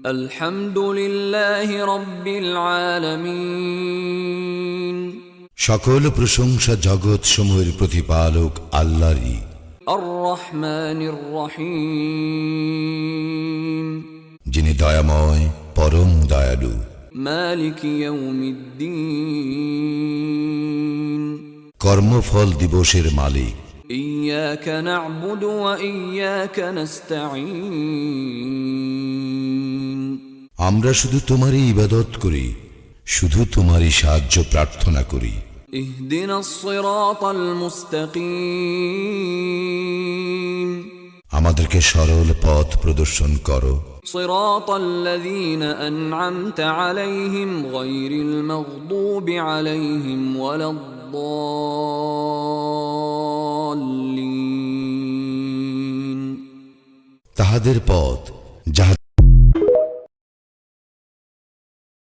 আলহামদুলিল্লাহি রাব্বিল আলামিন। সকল প্রশংসা জগৎ সমূহের প্রতিপালক আল্লাহরই। আর রহমানির রহিম। যিনি দয়াময় পরম দয়ালু। মালিক ইয়াউমিদ্দিন। কর্মফল দিবসের মালিক। ইয়াকা না'বুদু ওয়া ইয়াকা নাস্তাঈন। আমরা শুধু তোমারই ইবাদত করি, শুধু তোমারই সাহায্য প্রার্থনা করি। ইহদিনাস সিরাতাল মুস্তাকিম। আমাদেরকে সরল পথ প্রদর্শন করো। সিরাতাল্লাযীনা আন'আমতা আলাইহিম গায়রিল মাগদুবি আলাইহিম ওয়ালাদ-দাল্লিন। তাহাদের পথ যাহাদের